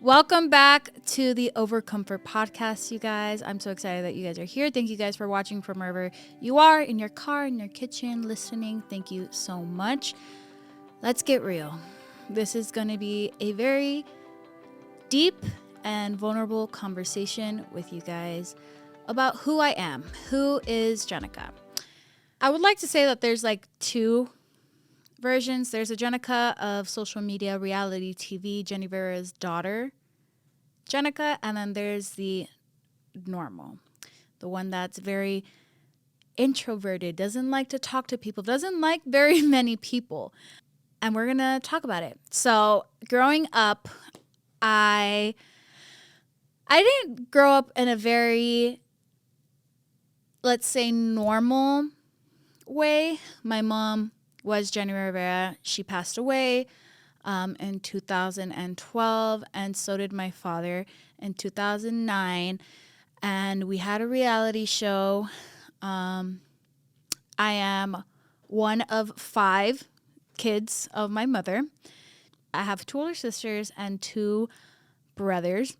Welcome back to the Overcomfort Podcast, you guys. I'm so excited that you guys are here. Thank you guys for watching from wherever you are, in your car, in your kitchen, listening. Thank you so much. Let's get real. This is going to be a very deep and vulnerable conversation with you guys about who I am. Who is Jenicka? I would like to say that there's like two versions. There's a Jenicka of social media, reality TV, Jenny Rivera's daughter, Jenicka, and then there's the normal, the one that's very introverted, doesn't like to talk to people, doesn't like very many people, and we're gonna talk about it. So, growing up, I didn't grow up in a very, let's say, normal way. My mom was Jenny Rivera. She passed away in 2012, and so did my father in 2009. And we had a reality show. I am one of 5 kids of my mother. I have 2 older sisters and 2 brothers.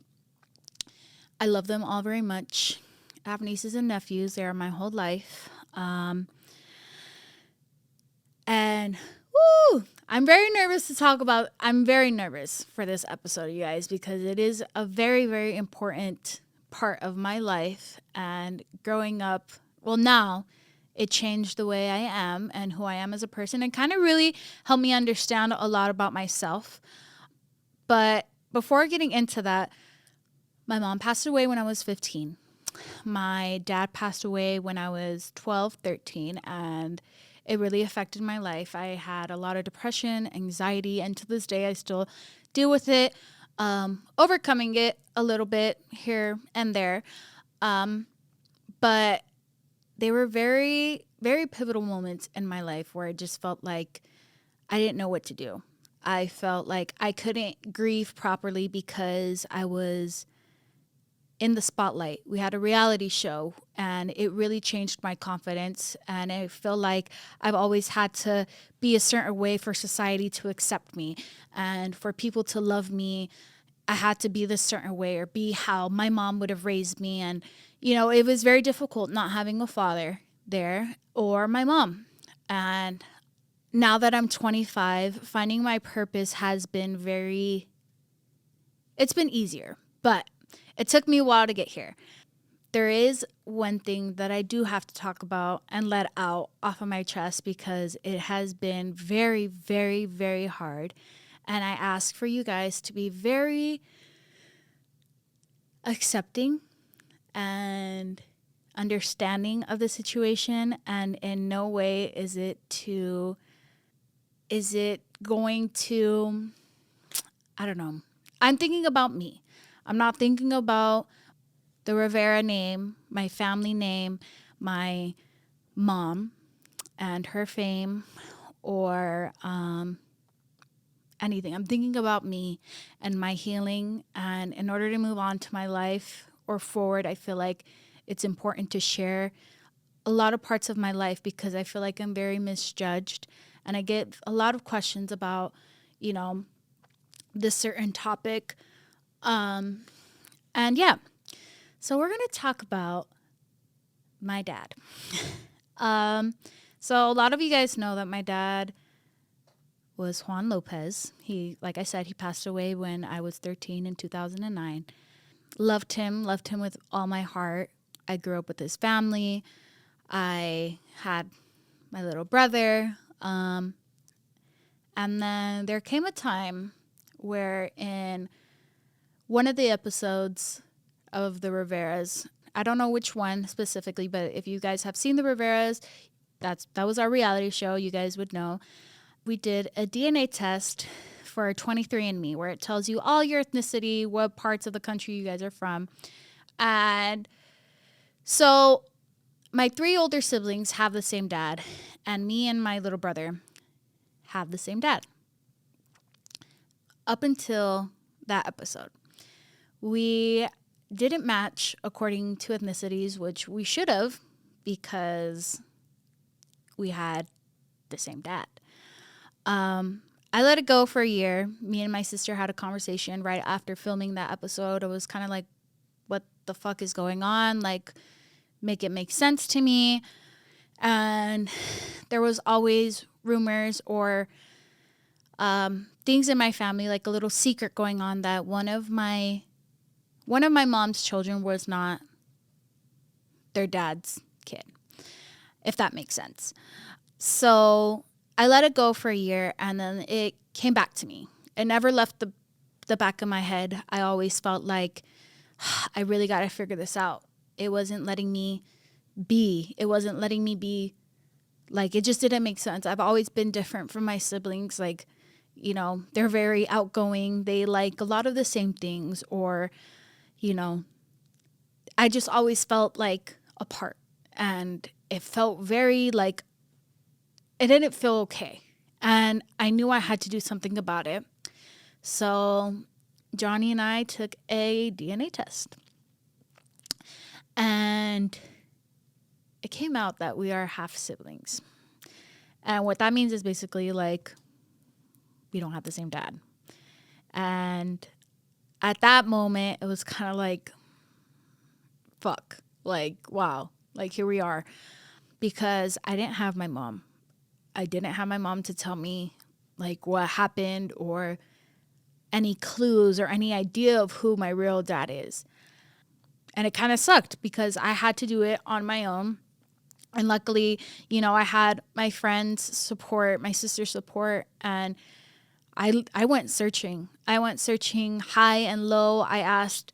I love them all very much. I have nieces and nephews. They are my whole life. And I'm very nervous to talk about. I'm very nervous for this episode, you guys, because it is a very, very important part of my life. And growing up, well, now it changed the way I am and who I am as a person, and kind of really helped me understand a lot about myself. But before getting into that, my mom passed away when I was 15. My dad passed away when I was 12, 13, and it really affected my life. I had a lot of depression, anxiety, and to this day I still deal with it, overcoming it a little bit here and there. But they were very, very pivotal moments in my life where I just felt like I didn't know what to do. I felt like I couldn't grieve properly because I was in the spotlight. We had a reality show, and it really changed my confidence. And I feel like I've always had to be a certain way for society to accept me, and for people to love me. I had to be this certain way or be how my mom would have raised me. And, it was very difficult not having a father there or my mom. And now that I'm 25, finding my purpose has been it's been easier, but it took me a while to get here. There is one thing that I do have to talk about and let out off of my chest because it has been very, very, very hard. And I ask for you guys to be very accepting and understanding of the situation. And in no way is it going to, I don't know. I'm thinking about me. I'm not thinking about the Rivera name, my family name, my mom and her fame, or anything. I'm thinking about me and my healing. And in order to move on to my life or forward, I feel like it's important to share a lot of parts of my life because I feel like I'm very misjudged. And I get a lot of questions about, this certain topic. And yeah, so we're going to talk about my dad. So a lot of you guys know that my dad was Juan Lopez. Like I said, he passed away when I was 13 in 2009. Loved him with all my heart. I grew up with his family. I had my little brother. And then there came a time where in one of the episodes of the Riveras, I don't know which one specifically, but if you guys have seen the Riveras, that was our reality show, you guys would know. We did a DNA test for 23andMe where it tells you all your ethnicity, what parts of the country you guys are from. And so my 3 older siblings have the same dad, and me and my little brother have the same dad. Up until that episode, we didn't match according to ethnicities, which we should have because we had the same dad. I let it go for a year. Me and my sister had a conversation right after filming that episode. It was kind of like, what the fuck is going on? Like, make it make sense to me. And there was always rumors or things in my family, like a little secret going on, that one of my mom's children was not their dad's kid, if that makes sense. So I let it go for a year, and then it came back to me. It never left the back of my head. I always felt like I really got to figure this out. It wasn't letting me be. It wasn't letting me be. Like, it just didn't make sense. I've always been different from my siblings. Like, you know, they're very outgoing. They like a lot of the same things, or, you know, I just always felt like apart. And it felt very like, it didn't feel okay. And I knew I had to do something about it. So Johnny and I took a DNA test. And it came out that we are half siblings. And what that means is basically like we don't have the same dad. And at that moment, it was kind of like, fuck, like, wow, like here we are. Because I didn't have my mom. I didn't have my mom to tell me like what happened or any clues or any idea of who my real dad is. And it kind of sucked because I had to do it on my own. And luckily, you know, I had my friends' support, my sister's support, and I went searching. I went searching high and low. I asked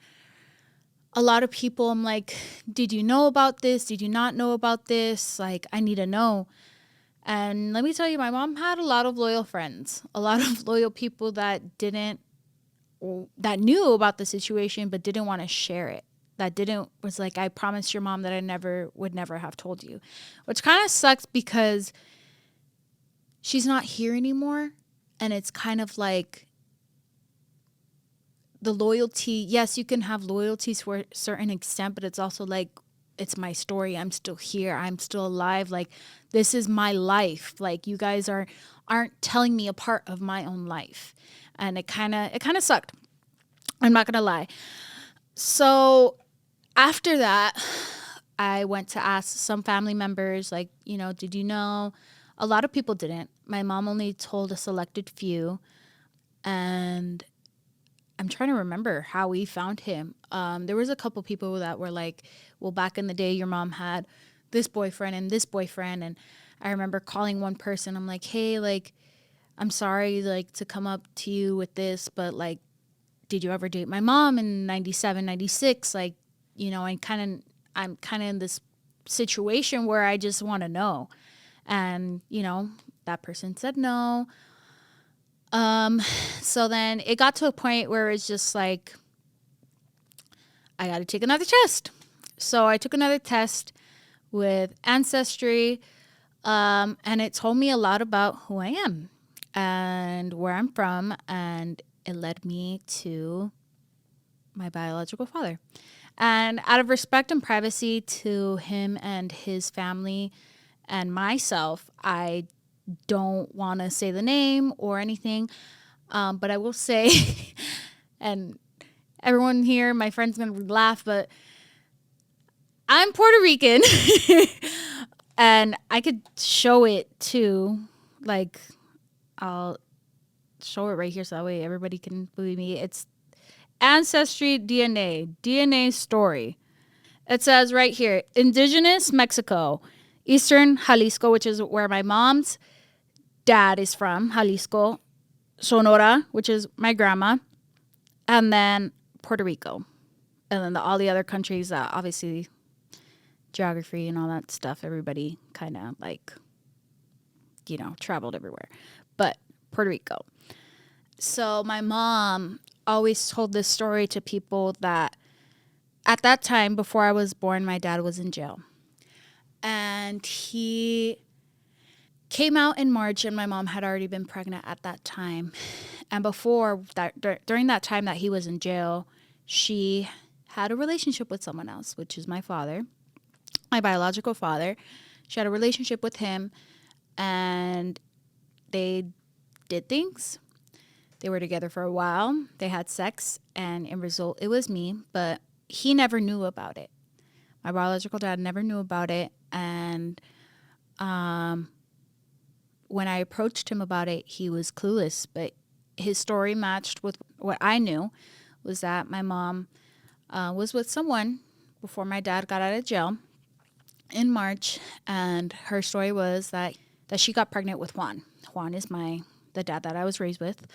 a lot of people, I'm like, did you know about this? Did you not know about this? Like, I need to know. And let me tell you, my mom had a lot of loyal friends, a lot of loyal people that knew about the situation, but didn't want to share it. Was like, I promised your mom that I would never have told you, which kind of sucks because she's not here anymore. And it's kind of like the loyalty. Yes, you can have loyalties for a certain extent, but it's also like, it's my story. I'm still here. I'm still alive. Like, this is my life. Like, you guys aren't telling me a part of my own life. And it kind of sucked. I'm not going to lie. So after that, I went to ask some family members, like, you know, did you know? A lot of people didn't. My mom only told a selected few. And I'm trying to remember how we found him. There was a couple people that were like, well, back in the day, your mom had this boyfriend and this boyfriend. And I remember calling one person. I'm like, hey, like, I'm sorry, like, to come up to you with this, but like, did you ever date my mom in 97, 96? Like, you know, I'm kind of in this situation where I just want to know. And, you know, that person said no. So then it got to a point where it's just like, I got to take another test. So I took another test with Ancestry, and it told me a lot about who I am and where I'm from, and it led me to my biological father. And out of respect and privacy to him and his family and myself, I don't want to say the name or anything, but I will say, and everyone here, my friend's going to laugh, but I'm Puerto Rican. And I could show it too. Like, I'll show it right here so that way everybody can believe me. It's Ancestry DNA story. It says right here, Indigenous Mexico, Eastern Jalisco, which is where my mom's dad is from, Jalisco, Sonora, which is my grandma, and then Puerto Rico. And then all the other countries, obviously, geography and all that stuff, everybody kind of like, you know, traveled everywhere. But Puerto Rico. So my mom always told this story to people that at that time, before I was born, my dad was in jail. And he came out in March, and my mom had already been pregnant at that time. And before that, during that time that he was in jail, she had a relationship with someone else, which is my father, my biological father. She had a relationship with him, and they did things. They were together for a while. They had sex, and in result, it was me. But he never knew about it. My biological dad never knew about it. And when I approached him about it, he was clueless. But his story matched with what I knew, was that my mom was with someone before my dad got out of jail in March. And her story was that she got pregnant with Juan. Juan is the dad that I was raised with.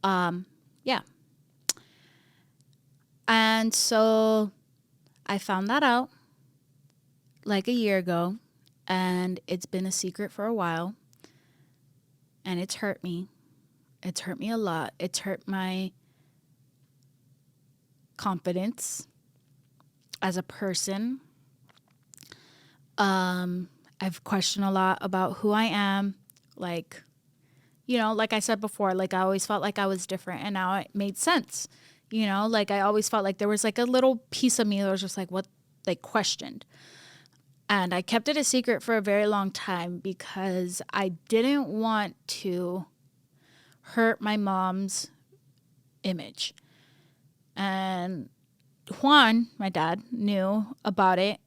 Yeah. And so I found that out like a year ago, and it's been a secret for a while, and it's hurt me. It's hurt me a lot. It's hurt my confidence as a person. I've questioned a lot about who I am. Like, you know, like I said before, like I always felt like I was different, and now it made sense. You know, like I always felt like there was like a little piece of me that was just like, what, like questioned. And I kept it a secret for a very long time because I didn't want to hurt my mom's image. And Juan, my dad, knew about it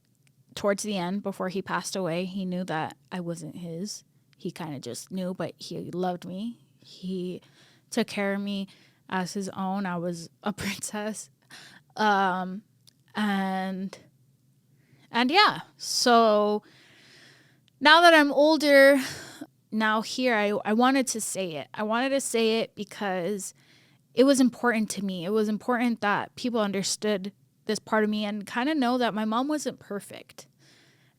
towards the end before he passed away. He knew that I wasn't his. He kind of just knew, but he loved me. He took care of me as his own. I was a princess. And yeah, so now that I'm older, now here, I wanted to say it. I wanted to say it because it was important to me. It was important that people understood this part of me and kind of know that my mom wasn't perfect.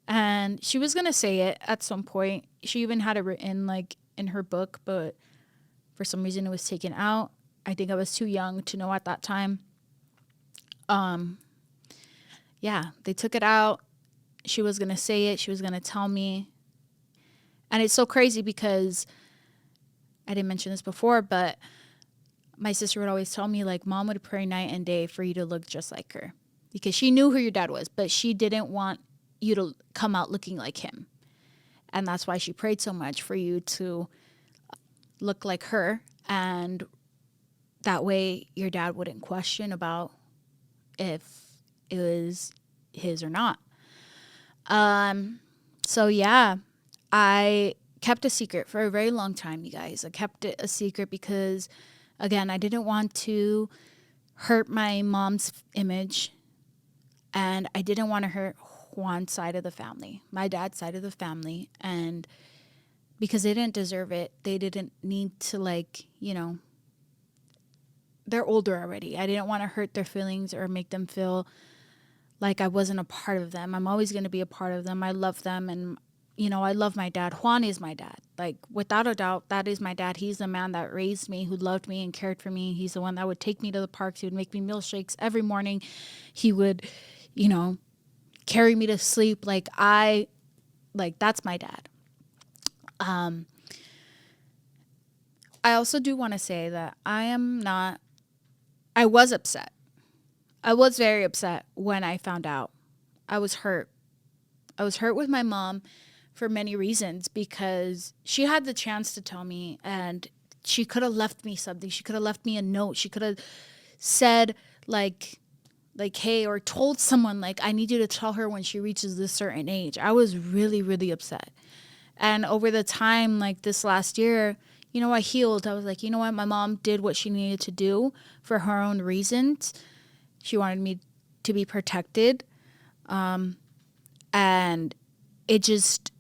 And she was going to say it at some point. She even had it written like in her book, but for some reason it was taken out. I think I was too young to know at that time. Yeah, they took it out. She was going to say it. She was going to tell me. And it's so crazy because I didn't mention this before, but my sister would always tell me, like, Mom would pray night and day for you to look just like her because she knew who your dad was, but she didn't want you to come out looking like him. And that's why she prayed so much for you to look like her. And that way your dad wouldn't question about if it was his or not. So yeah, I kept a secret for a very long time, you guys. I kept it a secret because, again, I didn't want to hurt my mom's image, and I didn't want to hurt Juan's side of the family, my dad's side of the family, and because they didn't deserve it. They didn't need to, like, you know, they're older already. I didn't want to hurt their feelings or make them feel like I wasn't a part of them. I'm always going to be a part of them. I love them, and you know, I love my dad. Juan is my dad. Like, without a doubt, that is my dad. He's the man that raised me, who loved me and cared for me. He's the one that would take me to the parks. He would make me milkshakes every morning. He would, you know, carry me to sleep. Like, that's my dad. I also do want to say that I was upset. I was very upset when I found out. I was hurt. I was hurt with my mom for many reasons because she had the chance to tell me, and she could have left me something. She could have left me a note. She could have said like, hey, or told someone, like, I need you to tell her when she reaches this certain age. I was really, really upset. And over the time, like this last year, you know, I healed. I was like, you know what? My mom did what she needed to do for her own reasons. She wanted me to be protected. And it just,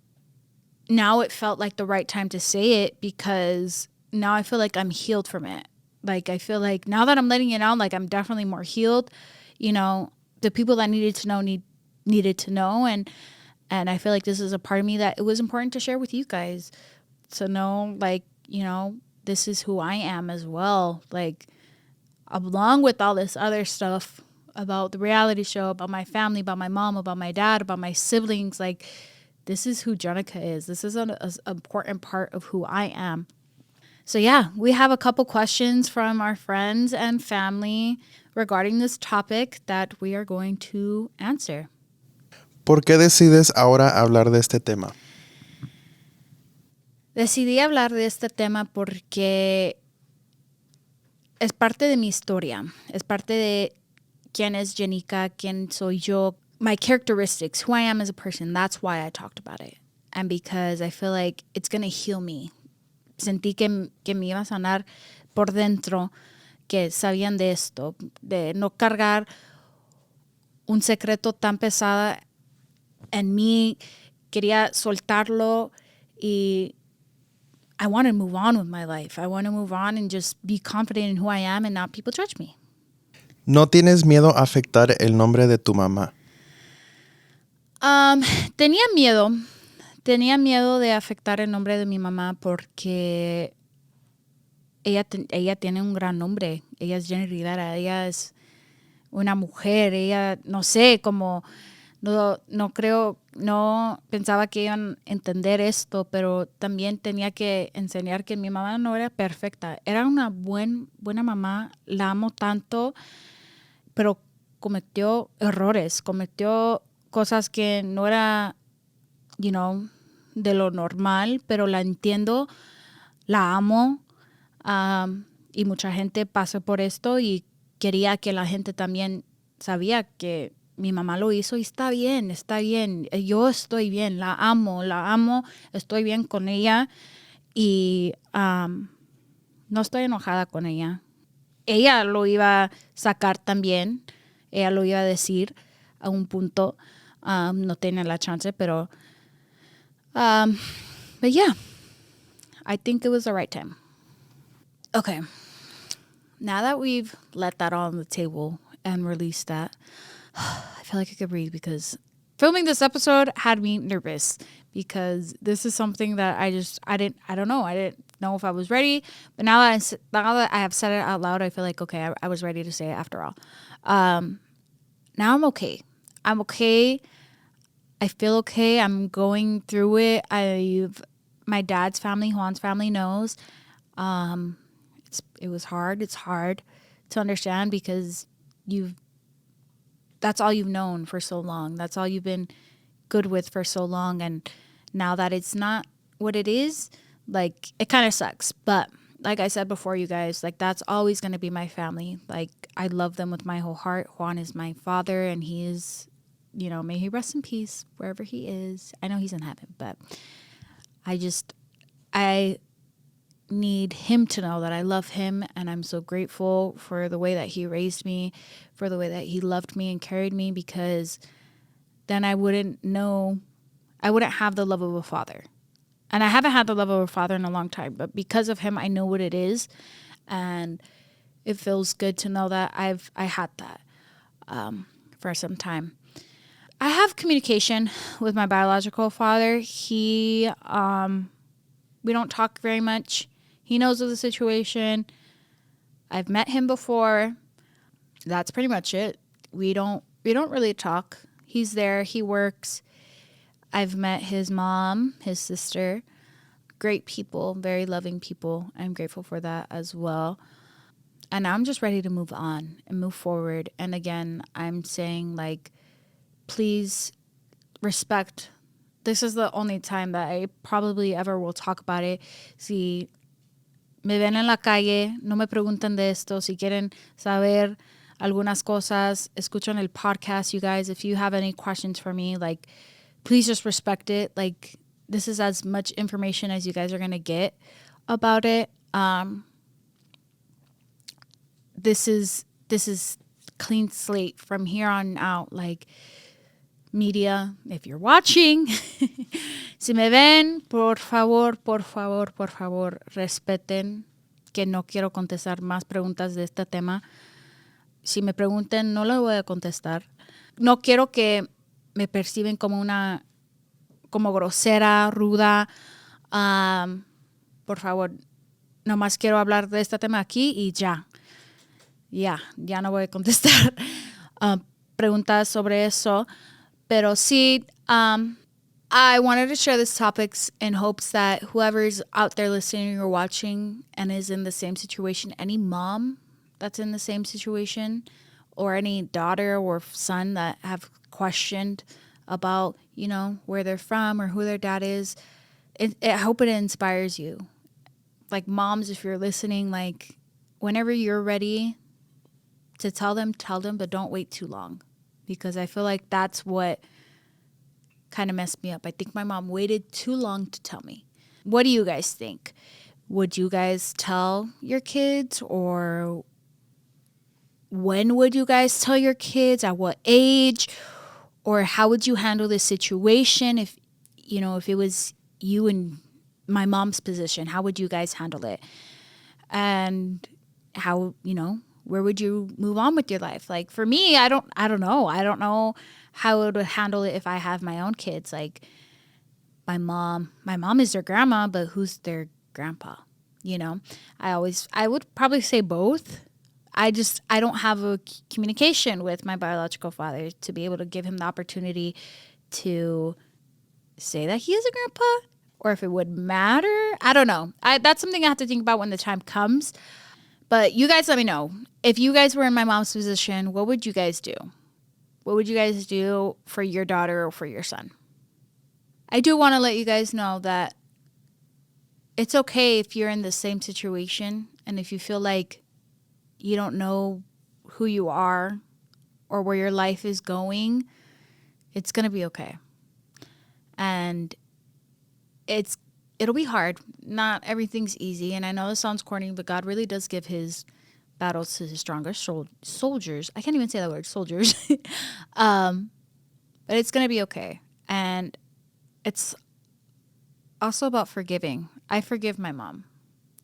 now it felt like the right time to say it because now I feel like I'm healed from it. Like, I feel like now that I'm letting it out, like, I'm definitely more healed. You know, the people that needed to know needed to know. And I feel like this is a part of me that it was important to share with you guys. To know, like, you know, this is who I am as well. Like, along with all this other stuff about the reality show, about my family, about my mom, about my dad, about my siblings, like, this is who Jenicka is. This is an important part of who I am. So yeah, we have a couple questions from our friends and family regarding this topic that we are going to answer. ¿Por qué decides ahora hablar de este tema? Decidí hablar de este tema porque es parte de mi historia. Es parte de quién es Jenicka, quién soy yo, my characteristics, who I am as a person. That's why I talked about it. And because I feel like it's going to heal me. Sentí que me iba a sanar por dentro, que sabían de esto, de no cargar un secreto tan pesado en mí. Quería soltarlo y I want to move on with my life. I want to move on and just be confident in who I am and not people judge me. ¿No tienes miedo a afectar el nombre de tu mamá? Tenía miedo. Tenía miedo de afectar el nombre de mi mamá porque ella tiene un gran nombre. Ella es Jenicka. Ella es una mujer. Ella, no sé, como no creo, no pensaba que iban a entender esto, pero también tenía que enseñar que mi mamá no era perfecta. Era una buena mamá. La amo tanto, pero cometió errores, cometió cosas que no era, de lo normal, pero la entiendo, la amo, y mucha gente pasa por esto y quería que la gente también sabía que mi mamá lo hizo y está bien, yo estoy bien, la amo, estoy bien con ella y no estoy enojada con ella. Ella lo iba a sacar también, ella lo iba a decir a un punto, no tenía la chance, pero but yeah, I think it was the right time. Okay, now that we've let that all on the table and released that, I feel like I could breathe because filming this episode had me nervous because this is something that I don't know. I didn't know if I was ready, but now that I have said it out loud, I feel like, okay, I was ready to say it after all. Now I'm okay. I'm okay. I feel okay. I'm going through it. My dad's family, Juan's family knows. It was hard. It's hard to understand because that's all you've known for so long. That's all you've been good with for so long. And now that it's not what it is, like, it kind of sucks. But like I said before, you guys, like, that's always going to be my family. Like, I love them with my whole heart. Juan is my father, and he is, may he rest in peace wherever he is. I know he's in heaven, but I need him to know that I love him, and I'm so grateful for the way that he raised me, for the way that he loved me and carried me, because then I wouldn't have the love of a father. And I haven't had the love of a father in a long time, but because of him, I know what it is, and it feels good to know that I had that for some time. I have communication with my biological father. We don't talk very much. He knows of the situation. I've met him before. That's pretty much it. We don't really talk. He's there. He works. I've met his mom, his sister. Great people, very loving people. I'm grateful for that as well. And now I'm just ready to move on and move forward. And again, I'm saying, like, please respect. This is the only time that I probably ever will talk about it. Si me ven en la calle, no me pregunten de esto. Si quieren saber algunas cosas, escuchan el podcast, you guys. If you have any questions for me, like, please just respect it. Like, this is as much information as you guys are going to get about it. This is clean slate from here on out. Like, media, if you're watching, si me ven, por favor, respeten, que no quiero contestar más preguntas de este tema. Si me pregunten, no les voy a contestar. No quiero que me perciben como grosera, ruda. Por favor, nomás quiero hablar de este tema aquí y ya. Ya no voy a contestar preguntas sobre eso. Pero sí, I wanted to share these topics in hopes that whoever's out there listening or watching and is in the same situation, any mom that's in the same situation, or any daughter or son that have questioned about, where they're from or who their dad is, I hope it inspires you. Like moms, if you're listening, like whenever you're ready to tell them, but don't wait too long. Because I feel like that's what kind of messed me up. I think my mom waited too long to tell me. What do you guys think? Would you guys tell your kids, or when would you guys tell your kids? At what age? Or how would you handle this situation if it was you in my mom's position? How would you guys handle it? And how, where would you move on with your life? Like for me, I don't know. I don't know how I would handle it if I have my own kids. Like my mom is their grandma, but who's their grandpa? I would probably say both. I don't have a communication with my biological father to be able to give him the opportunity to say that he is a grandpa, or if it would matter. I don't know. That's something I have to think about when the time comes. But you guys let me know. If you guys were in my mom's position, what would you guys do? What would you guys do for your daughter or for your son? I do want to let you guys know that it's okay if you're in the same situation, and if you feel like you don't know who you are or where your life is going, it's going to be okay. And it'll be hard. Not everything's easy. And I know this sounds corny, but God really does give his battles to his strongest soldiers. I can't even say that word, soldiers. But it's going to be okay. And it's also about forgiving. I forgive my mom.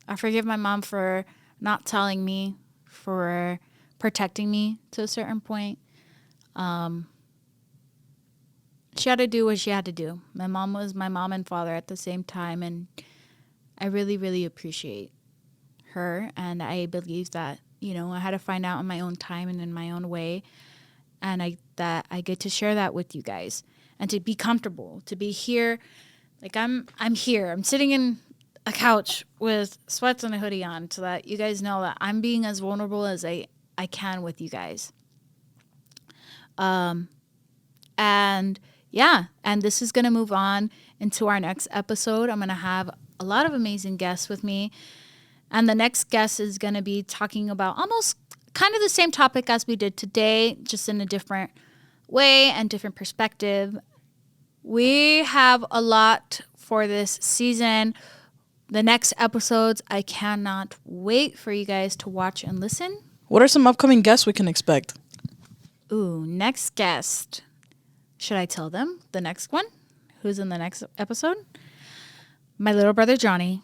I forgive my mom for not telling me, for protecting me to a certain point. She had to do what she had to do. My mom was my mom and father at the same time, and I really, really appreciate her. And I believe that, I had to find out in my own time and in my own way, and I get to share that with you guys, and to be comfortable, to be here. Like I'm here. I'm sitting in a couch with sweats and a hoodie on, so that you guys know that I'm being as vulnerable as I can with you guys. And this is going to move on into our next episode. I'm going to have a lot of amazing guests with me. And the next guest is going to be talking about almost kind of the same topic as we did today, just in a different way and different perspective. We have a lot for this season. The next episodes, I cannot wait for you guys to watch and listen. What are some upcoming guests we can expect? Ooh, next guest. Should I tell them the next one? Who's in the next episode? My little brother, Johnny.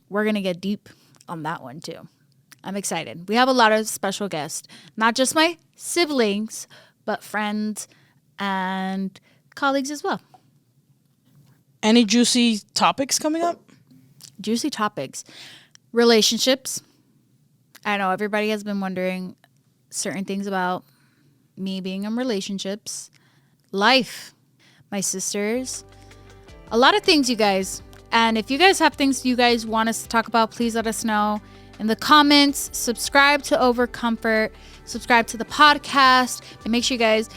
We're going to get deep on that one, too. I'm excited. We have a lot of special guests. Not just my siblings, but friends and colleagues as well. Any juicy topics coming up? Juicy topics. Relationships. I know everybody has been wondering certain things about me being in relationships. Life. My sisters. A lot of things, you guys. And if you guys have things you guys want us to talk about, please let us know in the comments. Subscribe to Overcomfort. Subscribe to the podcast. And make sure you guys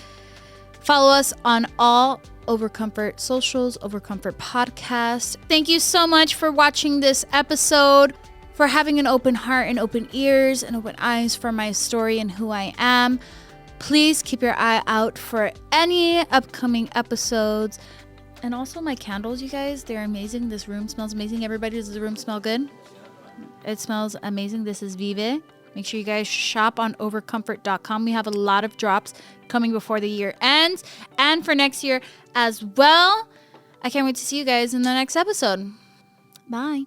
follow us on all Overcomfort socials, Overcomfort Podcast. Thank you so much for watching this episode, for having an open heart and open ears and open eyes for my story and who I am. Please keep your eye out for any upcoming episodes. And also my candles, you guys, they're amazing. This room smells amazing. Everybody, does the room smell good? It smells amazing. This is Vive. Make sure you guys shop on overcomfort.com. We have a lot of drops coming before the year ends and for next year as well. I can't wait to see you guys in the next episode. Bye.